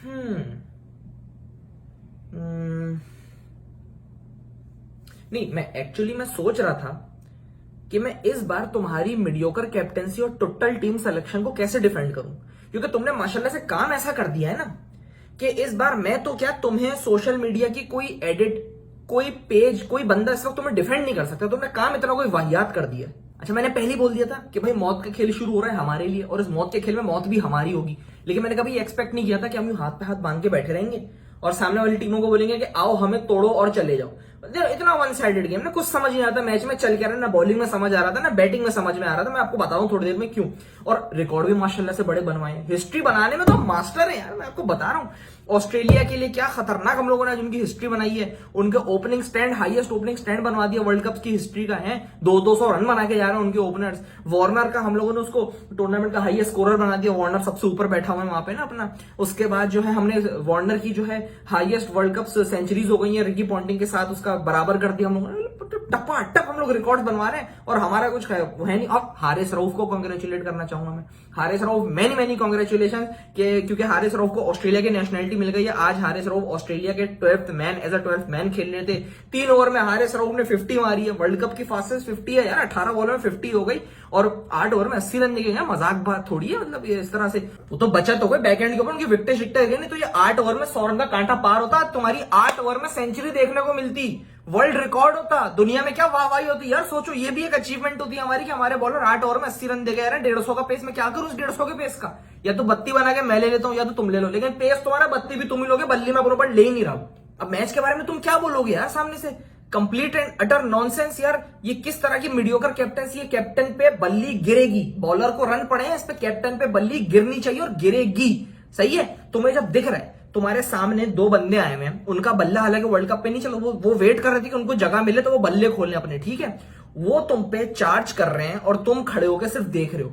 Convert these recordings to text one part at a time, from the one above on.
हम्म, नहीं, मैं सोच रहा था कि मैं इस बार तुम्हारी मीडियोकर कैप्टेंसी और टोटल टीम सिलेक्शन को कैसे डिफेंड करूं, क्योंकि तुमने माशाल्लाह से काम ऐसा कर दिया है ना कि इस बार मैं तो क्या, तुम्हें सोशल मीडिया की कोई एडिट, कोई पेज, कोई बंदा इस वक्त तुम्हें डिफेंड नहीं कर सकता। तुमने काम इतना कोई वाहियात कर दिया है। अच्छा, मैंने पहले ही बोल दिया था कि भाई मौत का खेल शुरू हो रहा है हमारे लिए, और इस मौत के खेल में मौत भी हमारी होगी। लेकिन मैंने कभी एक्सपेक्ट नहीं किया था कि हम यूं हाथ पे हाथ बांध के बैठे रहेंगे और सामने वाली टीमों को बोलेंगे कि आओ हमें तोड़ो और चले जाओ। इतना वन साइडेड गेम ना, कुछ समझ नहीं आता मैच में चल के रहा, ना बॉलिंग में समझ आ रहा था ना बैटिंग में समझ में आ रहा था। मैं आपको बताऊं थोड़ी देर में क्यों। और रिकॉर्ड भी माशाल्लाह से बड़े बनवाए हैं, हिस्ट्री बनाने में तो मास्टर है यार, मैं आपको बता रहा हूं। ऑस्ट्रेलिया के लिए क्या खतरनाक हम लोगों ने जिनकी हिस्ट्री बनाई है, उनके opening stand, highest opening stand बनवा दिया वर्ल्ड कप की हिस्ट्री का है। 200 रन बना के जा रहे हैं उनके ओपनर्स। वार्नर का हम लोगों ने उसको टूर्नामेंट का हाईएस्ट स्कोरर बना दिया, वार्नर सबसे ऊपर बैठा हुआ है वहां पे ना अपना। उसके बाद जो है हमने वार्नर की जो है हाईएस्ट वर्ल्ड कप सेंचुरीज हो गई है रिकी पॉन्टिंग के साथ, उसका बराबर कर दिया हम लोगों ने। टप्पा टप हम लोग रिकॉर्ड बनवा रहे हैं और हमारा कुछ है नहीं। अब हारिस रऊफ को कांग्रेचुलेट करना चाहूंगा मैं। हारिस रऊफ मैनी कांग्रेचुलेशन क्योंकि हारिस रऊफ को ऑस्ट्रेलिया की नेशनलिटी मिल गई है। आज हारिस रऊफ ऑस्ट्रेलिया के 12th man, as a 12th man खेल रहे थे। 3 ओवर में हारिस रऊफ ने 50 मारी है, वर्ल्ड कप की फास्टेस्ट 50 है यार। 18 बॉल में 50 हो गई और 8 ओवर में 80 रन दिए गए। मजाक बात थोड़ी है, मतलब ये इस तरह से वो तो बचत हो गई बैकएंड के ऊपर, उनकी विकेटें शिकटे गई। नहीं तो ये 8 ओवर में 100 रन का कांटा पार होता, तुम्हारी 8 ओवर में सेंचुरी देखने को मिलती, वर्ल्ड रिकॉर्ड होता। दुनिया में क्या वाहवाही होती यार। सोचो, ये भी एक अचीवमेंट होती है हमारी कि हमारे बॉलर 8 ओवर में 80 रन दे गए यार। 150 का पेस में क्या करूं उस 150 के पेस का? या तो बत्ती बना के मैं ले लेता हूं या तो तुम ले लो, लेकिन पेस तुम्हारा, बत्ती भी तुम ही लोगे, बल्ली मैं बरोबर ले ही नहीं रहा हूं। अब मैच के बारे में तुम क्या बोलोगे यार सामने से? कंप्लीट एंड अटर नॉनसेंस यार। ये किस तरह की मीडियोकर कैप्टनसी है? कैप्टन पे बल्ली गिरेगी, बॉलर को रन पड़े हैं, इस पे कैप्टन पे बल्ली गिरनी चाहिए और गिरेगी। सही है? तुम्हें जब दिख रहा है तुम्हारे सामने 2 बंदे आए हुए हैं, उनका बल्ला हालांकि वर्ल्ड कप पे नहीं, चलो वो वेट कर रहे थे कि उनको जगह मिले तो वो बल्ले खोलने अपने, ठीक है। वो तुम पे चार्ज कर रहे हैं और तुम खड़े होकर सिर्फ देख रहे हो।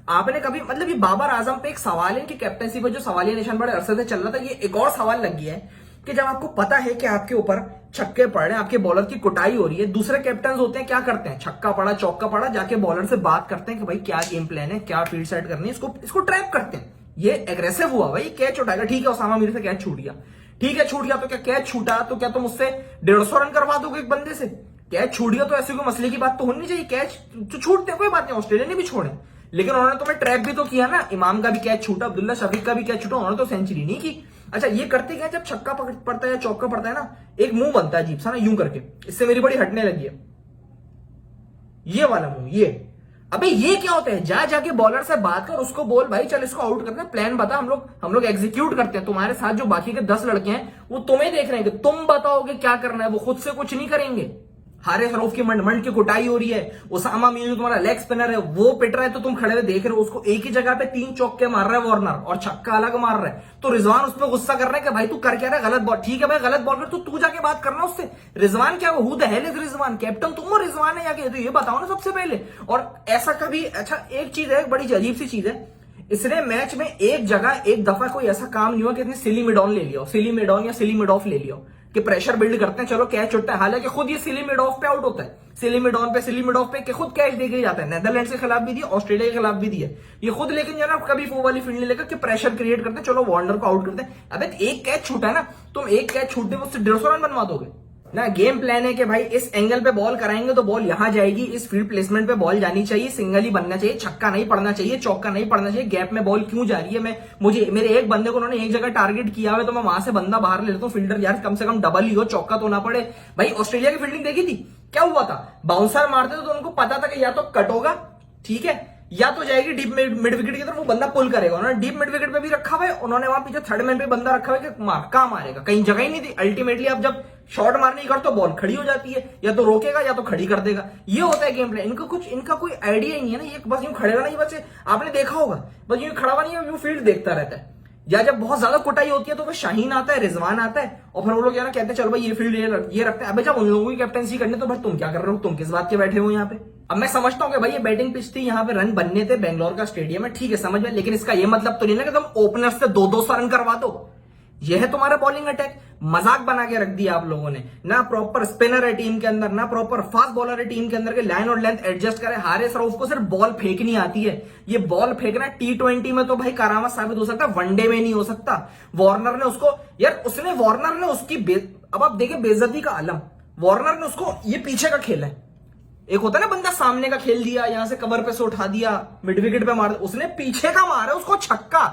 आपने कभी, मतलब ये बाबर आजम पे एक सवाल है कि कैप्टनसी पर जो सवालिया निशान बड़े अरसे से चल रहा था, ये एक और सवाल लग गया है कि जब आपको पता है कि आपके ऊपर छक्के पड़ रहे हैं, आपके बॉलर की कुटाई हो रही है, दूसरे कैप्टन होते हैं क्या करते हैं? छक्का पड़ा, चौका पड़ा, जाके बॉलर से बात करते हैं कि भाई क्या गेम प्लान है, क्या फील्ड सेट करनी है, इसको ट्रैप करते हैं। ये एग्रेसिव हुआ भाई, कैच उठाएगा, ठीक है उसामा मीर से कैच छूट गया, ठीक है छूट गया, तो क्या कैच छूटा तो क्या तुम उससे 150 रन करवा दोगे एक बंदे से? कैच छूट गया तो ऐसी कोई मसले की बात तो होनी चाहिए। कैच तो छूटते कोई बात नहीं, ऑस्ट्रेलिया ने भी छोड़े, लेकिन उन्होंने तुम्हें ट्रैप भी तो किया ना। इमाम का भी कैच छूटा, अब्दुल्ला शफीक का भी कैच छूटा, उन्होंने तो सेंचुरी नहीं की। अच्छा, ये करते क्या, जब छक्का पड़ता है या चौका पड़ता है ना, एक मुंह बनता है अजीब सा ना, यूं करके। इससे मेरी बड़ी हटने लगी है ये वाला मुंह, ये। अबे ये क्या होता है? जाके बॉलर से बात कर, उसको बोल भाई चल इसको आउट करते हैं, प्लान बता, हम लोग एग्जीक्यूट करते हैं। तुम्हारे साथ जो बाकी के 10 लड़के हैं वो तुम्हें देख रहे हैं कि तुम बताओगे क्या करना है, वो खुद से कुछ नहीं करेंगे। हारिस रऊफ की मंड की कुटाई हो रही है, उसामा मीर जो तुम्हारा लेग स्पिनर है वो पिट रहा है, तो तुम खड़े हुए देख रहे हो। उसको एक ही जगह पे 3 चौके मार रहा है वार्नर और छक्का अलग मार रहा है, तो रिजवान उस पर गुस्सा कर रहा है कि भाई तू कर क्या रहा है, गलत बॉल। ठीक है भाई गलत बॉल कर, तो तू जाके बात करना उससे। रिजवान क्या, who the hell is Rizwan? Captain तुम और रिजवान है जाके, तो ये बताओ ना सबसे पहले। और ऐसा कभी, अच्छा एक चीज है, एक बड़ी अजीब सी चीज है, इसने मैच में एक जगह एक दफा कोई ऐसा काम नहीं हुआ कि इसने सिली मिड ऑन ले लिया, सिली मिड ऑन या सिली मिड ऑफ ले लिया कि प्रेशर बिल्ड करते हैं, चलो कैच छुटता है। हालांकि खुद ये सिली मिड ऑफ पे आउट होता है, सिली मिड ऑन पे, सिली मिड ऑफ पे खुद कैच देके जाता है। नेदरलैंड्स के खिलाफ भी दिया, ऑस्ट्रेलिया के खिलाफ भी दिया ये खुद, लेकिन जो ना कभी वो वाली फील्ड नहीं लेकर कि प्रेशर क्रिएट करते हैं, चलो वार्नर को आउट करते हैं। अबे एक कैच छूटा है ना, तुम एक कैच छूटने में उससे 150 रन बनवा दोगे ना। गेम प्लान है कि भाई इस एंगल पे बॉल कराएंगे तो बॉल यहां जाएगी, इस फील्ड प्लेसमेंट पे बॉल जानी चाहिए, सिंगल ही बनना चाहिए, छक्का नहीं पड़ना चाहिए, चौका नहीं पड़ना चाहिए। गैप में बॉल क्यों जा रही है? मेरे एक बंदे को उन्होंने एक जगह टारगेट किया हुआ, तो मैं वहां से बंदा बाहर ले लेता हूं। फील्डर यार कम से कम डबल ही हो, चौका तो ना पड़े। भाई ऑस्ट्रेलिया की फील्डिंग देखी थी, क्या हुआ था? बाउंसर मारते थे तो उनको पता था कि या तो कट होगा, ठीक है, या तो जाएगी डीप मिड विकेट की तरफ, वो बंदा पुल करेगा। उन्होंने डीप मिड विकेट पे भी रखा हुआ है, उन्होंने वहां पीछे थर्ड मैन पे बंदा रखा हुआ है कि कहां मारेगा, कहीं जगह ही नहीं थी। अल्टीमेटली अब जब शॉट मारने की कर तो बॉल खड़ी हो जाती है, या तो रोकेगा या तो खड़ी कर देगा। ये होता है गेम प्लान। इनका कोई आइडिया ही नहीं है ना, ये बस यूं खड़े रहना ही, बस आपने देखा होगा, बस यूं खड़ा हुआ नहीं है, यूं फील्ड देखता रहता है। या जब बहुत ज्यादा कुटाई होती है तो फिर शाहीन आता है, रिजवान आता है, और फिर वो लोग कहते हैं चलो भाई ये फील्ड ये रखते हैं। अबे जब उन लोगों की कैप्टनसी करने, तो भाई तुम क्या कर रहे हो? तुम किस बात के बैठे हो यहाँ पे? अब मैं समझता हूँ कि भाई ये बैटिंग पिच थी, यहाँ पे रन बनने थे, बेंगलोर का स्टेडियम है, ठीक है समझ में, लेकिन इसका ये मतलब तो नहीं ना कि तुम ओपनर से 200 रन करवा दो। यह है तुम्हारा बॉलिंग अटैक। मजाक बना के रख दिया आप लोगों ने। ना प्रॉपर स्पिनर है टीम के अंदर, ना प्रॉपर फास्ट बॉलर है टीम के अंदर के लाइन और लेंथ एडजस्ट करे। हारिस रऊफ को सिर्फ बॉल फेंकनी आती है। ये बॉल फेंकना T20 में तो भाई करामात साबित हो सकता है, वनडे में नहीं हो सकता। वार्नर ने उसको यार वार्नर ने उसकी अब आप देखें बेइज्जती का आलम। वार्नर ने उसको ये पीछे का खेल है, एक होता है ना बंदा सामने का खेल दिया, यहां से कवर पे से उठा दिया, मिड विकेट पे मार दिया, उसने पीछे का मारा उसको छक्का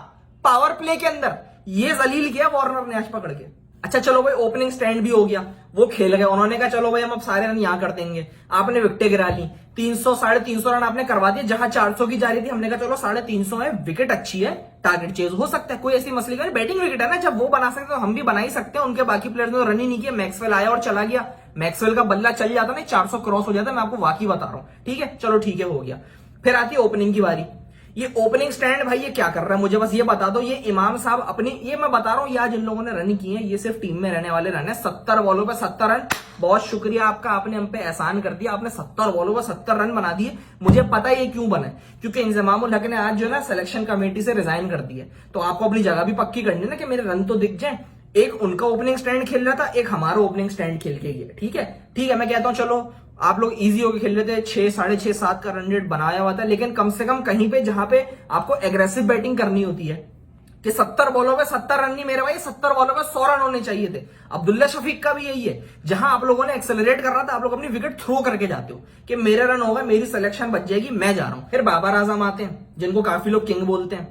पावर प्ले के अंदर। ये जलील किया वार्नर ने आज पकड़ के। अच्छा चलो भाई ओपनिंग स्टैंड भी हो गया, वो खेल गए, उन्होंने कहा चलो भाई हम अब सारे रन यहां कर देंगे। आपने विकेटें गिरा ली, 300 350 रन आपने करवा दिए जहां 400 की जा रही थी। हमने कहा चलो 350 है, विकेट अच्छी है, टारगेट चेज हो सकता है, कोई ऐसी मसले नहीं। बैटिंग विकेट है ना, जब वो बना सकते तो हम भी बना ही सकते हैं। उनके बाकी प्लेयर्स ने तो रन ही नहीं किया। मैक्सवेल आया और चला गया, मैक्सवेल का बल्ला चल जाता नहीं 400 क्रॉस हो जाता, मैं आपको वाकई बता रहा हूं। ठीक है चलो ठीक है हो गया। फिर आती है ओपनिंग की बारी। ये ओपनिंग स्टैंड भाई ये क्या कर रहा है मुझे बस ये बता दो। ये इमाम साहब अपनी, ये मैं बता रहा हूं, यार जिन लोगों ने रन किए हैं ये सिर्फ टीम में रहने वाले रन है। 70 बॉलों पे 70 रन, बहुत शुक्रिया आपका, आपने हम पे एहसान कर दिया। आपने 70 बॉलों पे 70 रन बना दिए। मुझे पता है ये क्यों बना है, क्योंकि इंजमाम उल हक ने आज जो है ना सिलेक्शन कमेटी से रिजाइन कर दिया। तो आपको अपनी जगह भी पक्की करनी है ना कि मेरे रन तो दिख जाए। एक उनका ओपनिंग स्टैंड खेल रहा था, एक हमारा ओपनिंग स्टैंड खेल के गया। ठीक है मैं कहता हूं चलो आप लोग इजी होकर खेल लेते, 6 6.5 7 का रन रेट बनाया हुआ था, लेकिन कम से कम कहीं पे जहां पे आपको एग्रेसिव बैटिंग करनी होती है कि 70 बॉलों पे 70 रन नहीं मेरे भाई, 70 बॉलों पे 100 रन होने चाहिए थे। अब्दुल्ला शफीक का भी यही है, जहां आप लोगों ने एक्सेलरेट कर रहा था आप लोग अपनी विकेट थ्रो करके जाते हो कि मेरे रन हो गए, मेरी सिलेक्शन बच जाएगी, मैं जा रहा हूं। फिर बाबर आजम आते हैं जिनको काफी लोग किंग बोलते हैं।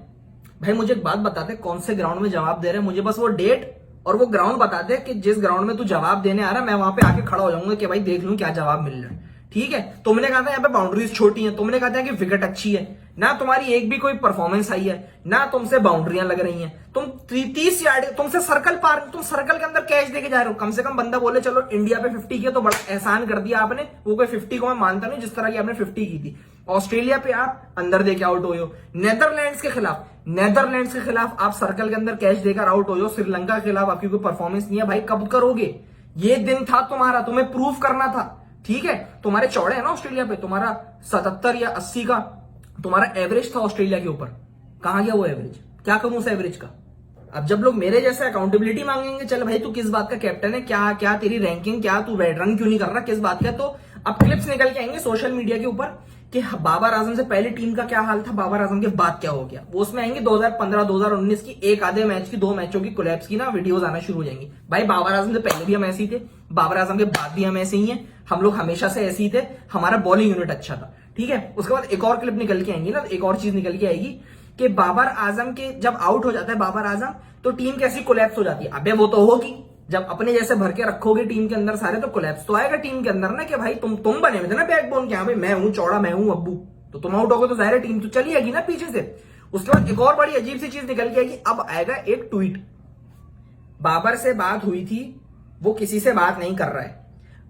भाई मुझे एक बात बताते कौन से ग्राउंड में जवाब दे रहे हैं, मुझे बस वो डेट और वो ग्राउंड बता दे कि जिस ग्राउंड में तू जवाब देने आ रहा है मैं वहां पे आके खड़ा हो जाऊंगा कि भाई देख लूं क्या जवाब मिल रहा है। ठीक है तुमने कहा था यहाँ पे बाउंड्रीज छोटी हैं, तुमने कहा था कि विकेट अच्छी है, ना तुम्हारी एक भी कोई परफॉर्मेंस आई है, ना तुमसे बाउंड्रियां लग रही हैं, तुम 30 यार्ड तुमसे सर्कल पार, तुम सर्कल के अंदर कैच देके जा रहे हो। कम से कम बंदा बोले चलो इंडिया पे 50 किया तो बड़ा एहसान कर दिया आपने। वो कोई 50 को मैं मानता नहीं जिस तरह की आपने 50 की थी। ऑस्ट्रेलिया पे आप अंदर देके आउट हुए हो, नेदरलैंड्स के खिलाफ आप सर्कल के अंदर कैच देकर आउट हो, श्रीलंका के खिलाफ आपकी कोई परफॉर्मेंस नहीं है। भाई कब करोगे, ये दिन था तुम्हारा, तुम्हें प्रूव करना था। ठीक है तुम्हारे चौड़े है ना ऑस्ट्रेलिया पे, तुम्हारा 77 या 80 का तुम्हारा एवरेज था ऑस्ट्रेलिया के ऊपर, कहां गया वो एवरेज, क्या करूं उस एवरेज का। अब जब लोग मेरे जैसे अकाउंटेबिलिटी मांगेंगे, चल भाई तू किस बात का कैप्टन है, क्या तेरी रैंकिंग, क्या तू रन क्यों नहीं कर रहा, किस बात का, तो अब क्लिप्स निकल के आएंगे सोशल मीडिया के ऊपर कि बाबर आजम से पहले टीम का क्या हाल था, बाबर आजम के बाद क्या हो गया। वो उसमें आएंगे 2015 2019 की एक आधे मैच की, 2 मैचों की कोलैप्स की ना वीडियोस आना शुरू हो जाएंगी। भाई बाबर आजम से पहले भी हम ऐसे ही थे, बाबर आजम के बाद भी हम ऐसे ही हैं, हम लोग हमेशा से ऐसे ही थे, हमारा बॉलिंग यूनिट अच्छा था। ठीक है उसके बाद एक और क्लिप निकल के आएंगी ना, एक और चीज निकल के आएगी कि बाबर आजम के जब आउट हो जाता है बाबर आजम तो टीम कैसी कोलैप्स हो जाती है। अबे वो तो होगी, जब अपने जैसे भर के रखोगे टीम के अंदर सारे तो कोलैप्स तो आएगा टीम के अंदर ना, कि भाई तुम बने हुए थे ना बैकबोन के, हाँ भाई मैं हूं चौड़ा, मैं हूं अब्बू, तो तुम आउट होगे तो जाहिर टीम तो चली आएगी ना पीछे से। उसके बाद एक और बड़ी अजीब सी चीज निकल के आएगी, अब आएगा एक ट्वीट, बाबर से बात हुई थी, वो किसी से बात नहीं कर रहा है।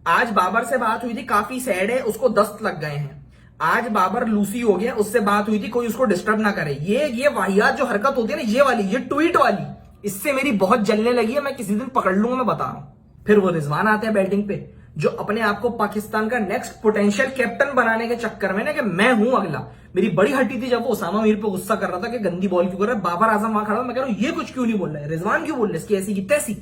आज बाबर से बात हुई थी, काफी सैड है, उसको दस्त लग गए हैं। आज बाबर लूसी हो गया, उससे बात हुई थी, कोई उसको डिस्टर्ब ना करे। ये वाहियात जो हरकत होती है ना, ये वाली, ये ट्वीट वाली, इससे मेरी बहुत जलने लगी है, मैं किसी दिन पकड़ लूंगा, मैं बता रहा हूं। फिर वो रिजवान आते हैं बैटिंग पे, जो अपने आप को पाकिस्तान का नेक्स्ट पोटेंशियल कैप्टन बनाने के चक्कर में ना कि मैं हूं अगला। मेरी बड़ी हटी थी जब वो उसामा मीर पे गुस्सा कर रहा था कि गंदी बॉल क्यों कर रहा है, बाबर आजम वहां खड़ा, मैं कह रहा हूं ये कुछ क्यों नहीं बोल रहा है, रिजवान क्यों बोल रहे, इसकी ऐसी की तैसी।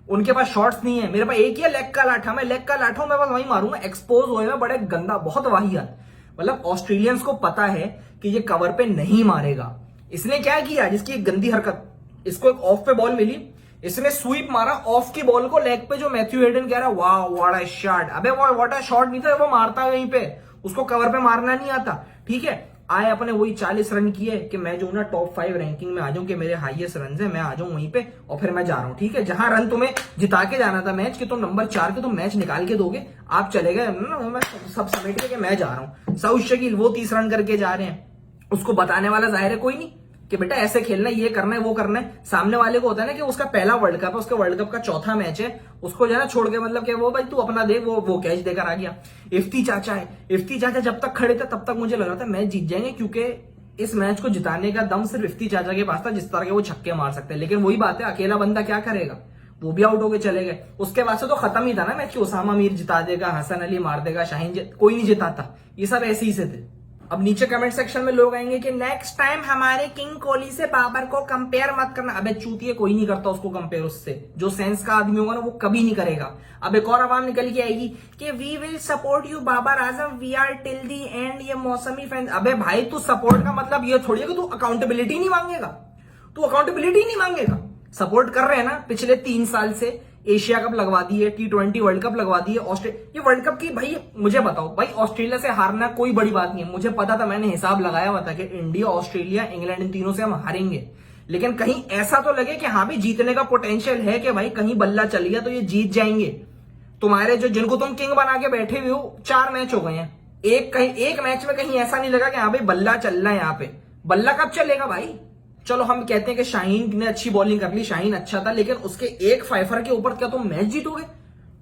उनके पास शॉट्स नहीं है, मेरे पास एक ही है लेग का लाठा, मैं लेग का लाठा हूं, मैं बस वही मारूंगा। एक्सपोज हुए में बड़े गंदा, बहुत वाहियात। मतलब ऑस्ट्रेलियंस को पता है कि ये कवर पे नहीं मारेगा। इसने क्या किया, जिसकी एक गंदी हरकत, इसको एक ऑफ पे बॉल मिली, इसने स्वीप मारा ऑफ की बॉल को लेग पे, जो मैथ्यू हेडन कह रहा है वाह व्हाट अ शॉट। अबे वो व्हाट अ शॉट नहीं था, वो मारता है वहीं पे, उसको कवर पे मारना नहीं आता। ठीक है आए अपने वही 40 रन किए कि मैं जो ना टॉप 5 रैंकिंग में आ जाऊं, कि मेरे हाईएस्ट रन है, मैं आ जाऊं वहीं पे और फिर मैं जा रहा हूं। ठीक है जहां रन तुम्हें जिता के जाना था मैच, कि तुम नंबर 4 के तुम मैच निकाल के दोगे, आप चले गए ना, मैं सब समेट के मैं जा रहा हूं। साउथ शकील वो 30 रन करके जा रहे हैं, उसको बताने वाला जाहिर है कोई नहीं कि बेटा ऐसे खेलना है, ये करना है, वो करना है। सामने वाले को होता है ना कि उसका पहला वर्ल्ड कप है, उसके वर्ल्ड कप का चौथा मैच है, उसको जो है ना छोड़ के, मतलब कि वो भाई तू अपना देख, वो कैच देकर आ गया। इफ्ती चाचा है, इफ्ती चाचा जब तक खड़े थे तब तक मुझे लग रहा था मैच जीत जाएंगे, क्योंकि इस मैच को जिताने का दम सिर्फ इफ्ती चाचा के पास था, जिस तरह के वो छक्के मार सकते हैं। लेकिन वही बात है, अकेला बंदा क्या करेगा, वो भी आउट होके चले गए। उसके बाद से तो खत्म ही था ना मैच, कि उसामा मीर जिता देगा, हसन अली मार देगा, शाहीन कोई नहीं जिताता, ये सब ऐसे ही से थे। अब नीचे कमेंट सेक्शन में लोग आएंगे कि नेक्स्ट टाइम हमारे किंग कोहली से बाबर को कंपेयर मत करना। अबे चूतिए, कोई नहीं करता उसको कंपेयर उससे। जो सेंस का आदमी होगा ना वो कभी नहीं करेगा। अब एक और आवाम निकल के आएगी कि we will support you Babar Azam, we are till the end, ये मौसमी फैन। अबे भाई तू सपोर्ट का मतलब ये थोड़ी है कि तू अकाउंटेबिलिटी नहीं मांगेगा। तू अकाउंटेबिलिटी नहीं मांगेगा। सपोर्ट कर रहे हैं ना पिछले 3 साल से। एशिया कप लगवा दी है, T20 वर्ल्ड कप लगवा दी है, ये वर्ल्ड कप की भाई मुझे बताओ भाई, ऑस्ट्रेलिया से हारना कोई बड़ी बात नहीं है। मुझे पता था, मैंने हिसाब लगाया हुआ था कि इंडिया, ऑस्ट्रेलिया, इंग्लैंड, इन तीनों से हम हारेंगे। लेकिन कहीं ऐसा तो लगे कि हाँ भी जीतने का पोटेंशियल है कि भाई कहीं बल्ला चल गया तो ये जीत जाएंगे। तुम्हारे जो जिनको तुम किंग बना के बैठे हुए हो, 4 मैच हो गए हैं, एक मैच में कहीं ऐसा नहीं लगा कि हाँ भाई बल्ला चल रहा है। यहाँ पे बल्ला कब चलेगा भाई? चलो हम कहते हैं कि शाहीन ने अच्छी बॉलिंग कर ली, शाहीन अच्छा था, लेकिन उसके एक फाइफर के ऊपर क्या तुम मैच जीतोगे?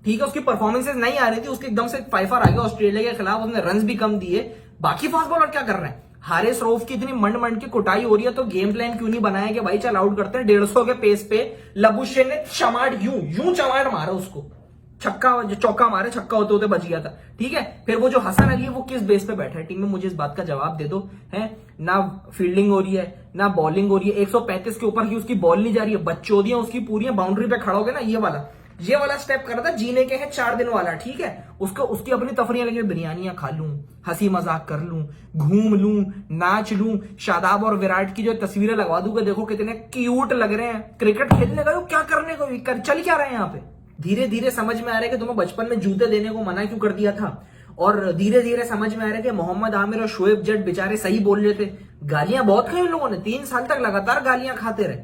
ठीक है, उसकी परफॉर्मेंसेस नहीं आ रही थी, उसके एकदम से फाइफर आ गया ऑस्ट्रेलिया के खिलाफ, उसने रन्स भी कम दिए। बाकी फास्ट बॉलर क्या कर रहे हैं? हारिस रऊफ की इतनी मंड मंड की कुटाई हो रही है तो गेम प्लान क्यों नहीं बनाया कि भाई चल आउट करते हैं 150 के पेस पे। लबुशेन ने चमाट यूं चमाट मारा उसको, चौका मारे, छक्का होते होते बच गया था। ठीक है, फिर वो जो हसन अली है वो किस बेस पे बैठा है टीम में? मुझे इस बात का जवाब दे दो। है ना फील्डिंग हो रही है ना बॉलिंग हो रही है, 135 के ऊपर की उसकी बॉल नहीं जा रही है, बच्चोदियां उसकी पूरी बाउंड्री पे खड़ा हो गया ना, ये वाला स्टेप कर रहा था, जीने के हैं 4 दिन वाला। ठीक है, उसको उसकी अपनी तफरियां लगी, बिरयानियां खा लूं, हंसी मजाक कर लूं, घूम लूं, नाच लूं, शादाब और विराट की जो तस्वीरें लगवा दूंगा, देखो कितने क्यूट लग रहे हैं। क्रिकेट खेलने का क्या करने को चल क्या रहे हैं यहाँ पे? धीरे धीरे समझ में आ रहा है कि तुम्हें बचपन में जूते देने को मना क्यों कर दिया था, और धीरे धीरे समझ में आ रहा है कि मोहम्मद आमिर और शोएब जट बेचारे सही बोल रहे थे। गालियां बहुत खाई उन लोगों ने, 3 साल तक लगातार गालियां खाते रहे,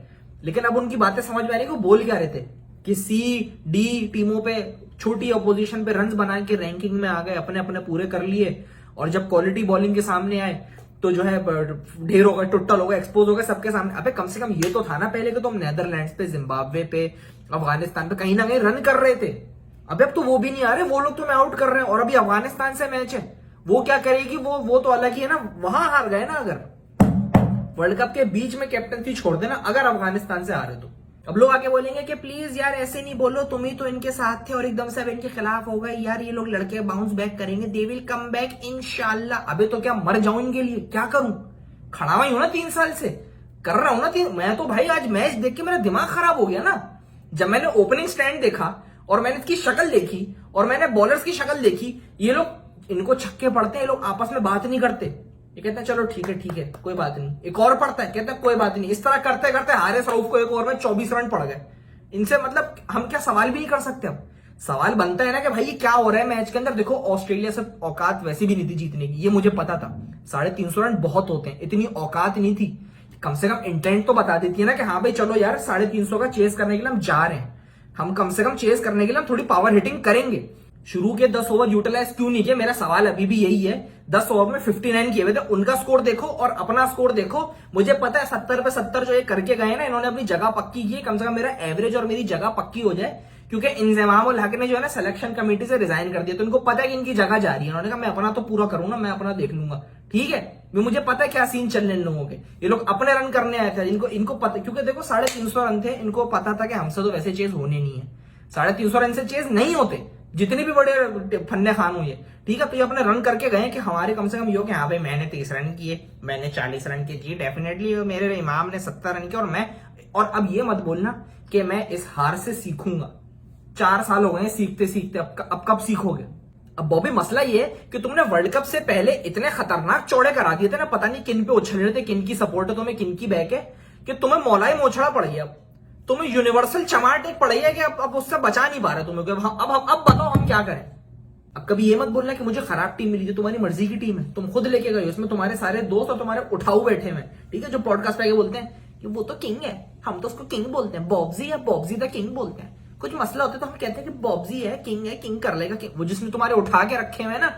लेकिन अब उनकी बातें समझ में आ रही है कि वो बोल क्या रहे थे कि C-D टीमों पे, छोटी अपोजिशन पे रन्स बना के रैंकिंग में आ गए, अपने अपने पूरे कर लिए, और जब क्वालिटी बॉलिंग के सामने आए तो जो है ढेर हो गए, टुट्टल हो गए, एक्सपोज हो गए सबके सामने। अबे कम से कम ये तो था ना पहले कि तुम नेदरलैंड्स पे, जिम्बाब्वे पे, अफगानिस्तान पे कहीं ना कहीं रन कर रहे थे। अबे अब तो वो भी नहीं आ रहे, वो लोग तुम्हें आउट कर रहे हैं, और अभी अफगानिस्तान से मैच है, वो क्या करेगी? वो तो अलग ही है ना, वहां हार गए ना। अगर वर्ल्ड कप के बीच में कैप्टनसी छोड़ देना अगर अफगानिस्तान से हारे तो। अब लोग आके बोलेंगे कि प्लीज यार ऐसे नहीं बोलो, तुम ही तो इनके साथ थे और एकदम से अब इनके खिलाफ हो गए यार, ये लोग लड़के बाउंस बैक करेंगे, दे विल कम बैक इंशाल्लाह। अबे तो क्या मर जाऊं इनके लिए? क्या करूं? खड़ा हुआ ही हूं ना 3 साल से, कर रहा हूं ना मैं तो भाई आज मैच देख के मेरा दिमाग खराब हो गया ना। जब मैंने ओपनिंग स्टैंड देखा और मैंने इसकी शक्ल देखी और मैंने बॉलर्स की शक्ल देखी, ये लोग, इनको छक्के पड़ते हैं, ये लोग आपस में बात नहीं करते। ये कहते हैं चलो ठीक है कोई बात नहीं, एक और पड़ता है, कहते हैं कोई बात नहीं। इस तरह करते करते हारिस रऊफ को एक ओवर में 24 रन पड़ गए। इनसे मतलब हम क्या सवाल भी नहीं कर सकते? अब सवाल बनता है ना कि भाई ये क्या हो रहा है मैच के अंदर। देखो ऑस्ट्रेलिया से औकात वैसे भी नहीं थी जीतने की, ये मुझे पता था। 350 रन बहुत होते हैं, इतनी औकात नहीं थी। कम से कम इंटेंट तो बता देती है ना कि हाँ भाई चलो यार 350 का चेस करने के लिए हम जा रहे हैं, हम कम से कम चेस करने के लिए हम थोड़ी पावर हिटिंग करेंगे। शुरू के 10 ओवर यूटिलाइज क्यों नहीं किए? मेरा सवाल अभी भी यही है। 10 ओवर में 59 किए हुए थे, उनका स्कोर देखो और अपना स्कोर देखो। मुझे पता है 70 पे 70 जो ये करके गए ना, इन्होंने अपनी जगह पक्की की। कम से कम मेरा एवरेज और मेरी जगह पक्की हो जाए, क्योंकि इंजमाम उल हक ने जो है ना सिलेक्शन कमेटी से रिजाइन कर दिया, तो इनको पता है कि इनकी जगह जा रही है। उन्होंने कहा मैं अपना तो पूरा करूंगा, मैं अपना देख लूंगा। ठीक है, मुझे पता है क्या सीन चलने इन लोगों के। ये लोग अपने रन करने आए थे, इनको पता, क्योंकि देखो 350 रन थे, इनको पता था कि हमसे तो वैसे चेज होने नहीं है। 350 रन से चेज नहीं होते, जितने भी बड़े फन्ने खान हुए। ठीक है, तो ये अपने रन करके गए कि हमारे कम से कम ये कि हाँ भाई मैंने 30 रन किए, मैंने 40 रन किए जी, डेफिनेटली मेरे इमाम ने 70 रन किए, और अब ये मत बोलना कि मैं इस हार से सीखूंगा। 4 साल हो गए सीखते सीखते, अब कब सीखोगे? अब बॉबी मसला ये है कि तुमने वर्ल्ड कप से पहले इतने खतरनाक चौड़े करा दिए थे ना, पता नहीं किन पे उछल रहे थे, किन की सपोर्ट है तुम्हें, किन की बैक है, कि तुम्हें मौलाई मोछड़ा पड़ गया। अब तुम्हें यूनिवर्सल चमाट एक पड़ी है कि अब उससे बचा नहीं पा रहे तुम्हें। अब बताओ हम क्या करें? अब कभी ये मत बोलना कि मुझे खराब टीम मिली थी, तुम्हारी मर्जी की टीम है, तुम खुद लेके गए, उसमें तुम्हारे सारे दोस्त और तुम्हारे उठाऊ बैठे हुए। ठीक है, जो पॉडकास्ट पे आके बोलते हैं कि वो तो किंग है, हम तो उसको किंग बोलते हैं, बॉब्जी है, बॉब्जी द किंग बोलते हैं। कुछ मसला होता है तो हम कहते हैं कि बॉब्जी है, किंग कर लेगा। वो जिसने तुम्हारे उठा के रखे हुए ना,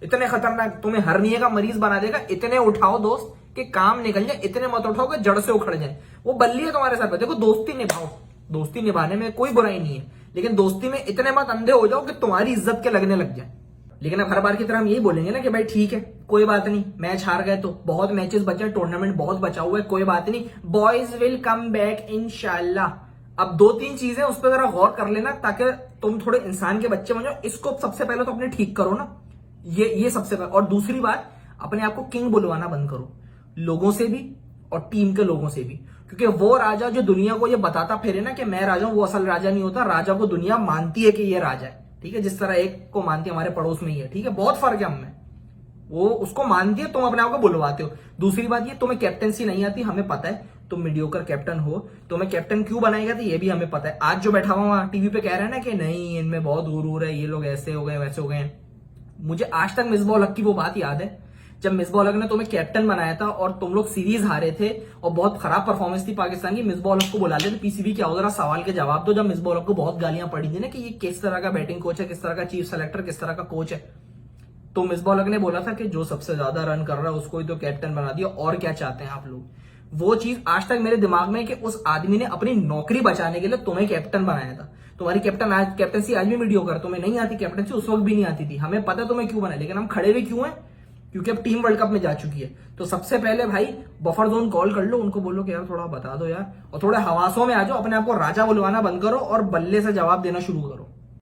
इतने खतरनाक, तुम्हें हर्निया का मरीज बना देगा। इतने उठाओ दोस्त कि काम निकल जाए, इतने मत उठाओ कि जड़ से उखड़ जाए। वो बल्ली है तुम्हारे साथ। देखो दोस्ती निभाओ, दोस्ती निभाने में कोई बुराई नहीं है, लेकिन दोस्ती में इतने मत अंधे हो जाओ कि तुम्हारी इज्जत के लगने लग जाए। लेकिन अब हर बार की तरह हम यही बोलेंगे ना कि भाई ठीक है कोई बात नहीं, मैच हार गए तो बहुत मैचेस बचे, टूर्नामेंट बहुत बचा हुआ है, कोई बात नहीं, बॉयज विल कम बैक इंशाल्लाह। अब 2-3 चीजें उस पर जरा गौर कर लेना, ताकि तुम थोड़े इंसान के बच्चे बन जाओ। इसको सबसे पहले तो अपने ठीक करो ना, ये सबसे पहले। और दूसरी बात, अपने आप को किंग बुलवाना बंद करो, लोगों से भी और टीम के लोगों से भी। क्योंकि वो राजा जो दुनिया को ये बताता फिरे ना कि मैं राजा हूं, वो असल राजा नहीं होता। राजा को दुनिया मानती है कि ये राजा है, ठीक है, जिस तरह एक को मानती है, हमारे पड़ोस में ही है, ठीक है, बहुत फर्क है हमें। वो उसको मानती है, तुम अपने आप को बुलवाते हो। दूसरी बात ये, तुम्हें कैप्टेंसी नहीं आती, हमें पता है, तुम मीडियोकर कैप्टन हो। तुम्हें कैप्टन क्यों बनाएगा तो ये भी हमें पता है। आज जो बैठा हुआ टीवी पे कह रहा है ना कि नहीं इनमें बहुत गुरूर है, ये लोग ऐसे हो गए वैसे हो गए, मुझे आज तक मिसबा उल हक की वो बात याद है जब मिसबा उल हक ने तुम्हें कैप्टन बनाया था और तुम लोग सीरीज हारे थे और बहुत खराब परफॉर्मेंस थी पाकिस्तान की। मिसबा उल हक को बुला लेते पीसीबी के, आओ जरा सवाल के जवाब दो। जब मिसबा उल हक को बहुत गालियां पड़ी थी ना कि ये किस तरह का बैटिंग कोच है, किस तरह का चीफ सेलेक्टर, किस तरह का कोच है, तो मिसबा उल हक ने बोला था कि जो सबसे ज्यादा रन कर रहा है उसको ही तो कैप्टन बना दिया, और क्या चाहते हैं आप लोग। वो चीज आज तक मेरे दिमाग में है कि उस आदमी ने अपनी नौकरी बचाने के लिए तुम्हें कैप्टन बनाया था। तुम्हारी कैप्टनसी आज भी मीडियोकर, तुम्हें नहीं आती कैप्टनसी, उस वक्त भी नहीं आती थी, हमें पता तुम्हें क्यों बना, लेकिन हम खड़े भी क्यों हैं, क्योंकि अब टीम वर्ल्ड कप में जा चुकी है। तो सबसे पहले भाई बफर जोन कॉल कर लो, उनको बोलो कि यार थोड़ा बता दो यार, और थोड़े हवासों में आ जाओ, अपने आप को राजा बुलवाना बंद करो और बल्ले से जवाब देना शुरू करो।